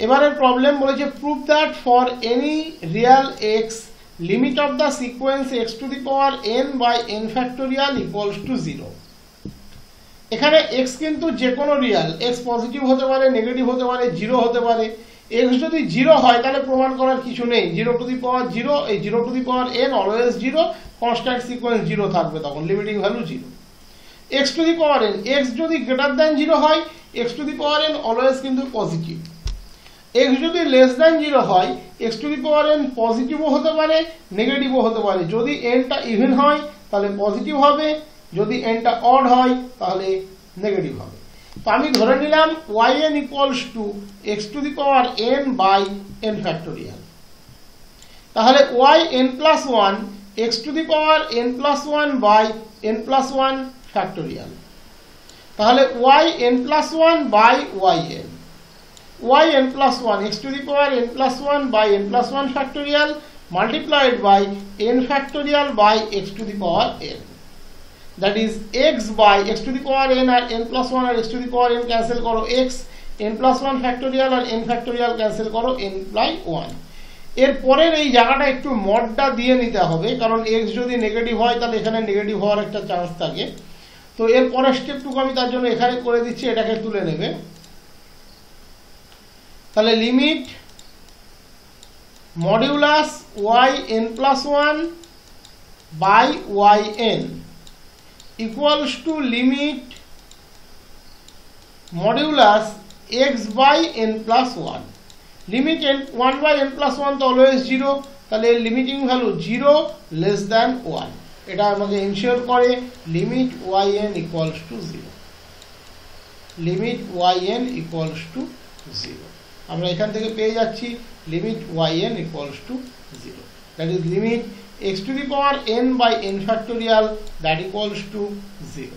এবারের প্রবলেম বলেছে prove that for any real x limit of the sequence x to the power n by n factorial equals to 0। এখানে x কিন্তু যে কোনো Real, x positive হতে পারে, negative হতে পারে, 0 হতে পারে। এক্স যদি 0 হয় তাহলে প্রমাণ করার কিছু নেই, 0 টু দি পাওয়ার 0, এই 0 to the power n always 0, constant sequence 0 থাকবে, তখন limiting value 0। X to the power n, x যদি গ্রেটার দ্যান 0 হয় x to the power n always কিন্তু পজিটিভ। এক্স যদি লেস দ্যান 0 হয় x to the power n পজিটিভও হতে পারে, নেগেটিভও হতে পারে। যদি এনটা ইভেন হয় তাহলে পজিটিভ হবে, যদি এনটা অড হয় তাহলে নেগেটিভ হবে। তো আমি ধরে নিলাম yn equals to x to the power n by n factorial. তাহলে yn plus 1 x to the power n plus 1 by n plus 1 factorial. তাহলে yn plus 1 by yn plus 1 x to the power n plus 1 by n plus 1 factorial multiplied by n factorial by x to the power n, that is x by x to the power n আর n plus 1 আর x to the power n cancel করো x, n plus 1 factorial আর n factorial cancel করো n by 1। এর পরের এই জায়গাটা একটু মডটা দিয়ে নিতে হবে, কারণ x যদি নেগেটিভ হয় তাহলে এখানে নেগেটিভ হওয়ার একটা চান্স থাকে। তো এর পরের স্টেপটুকু আমি তার জন্য এখানে করে দিচ্ছি, এটাকে তুলে নেবে। তাহলে limit modulus yn plus 1 by yn equals to limit modulus x by n plus 1। Limit 1 by n plus 1 তো অলওয়েজ 0, তাহলে লিমিটিং ভ্যালু 0 লেস দ্যান 1। এটা আমাকে ইনশিওর করে limit yn equals to 0। Limit yn equals to 0 আমরা এখান থেকে পেয়ে যাচ্ছি limit yn equals to 0, that is limit x to the power n by n factorial that equals to 0।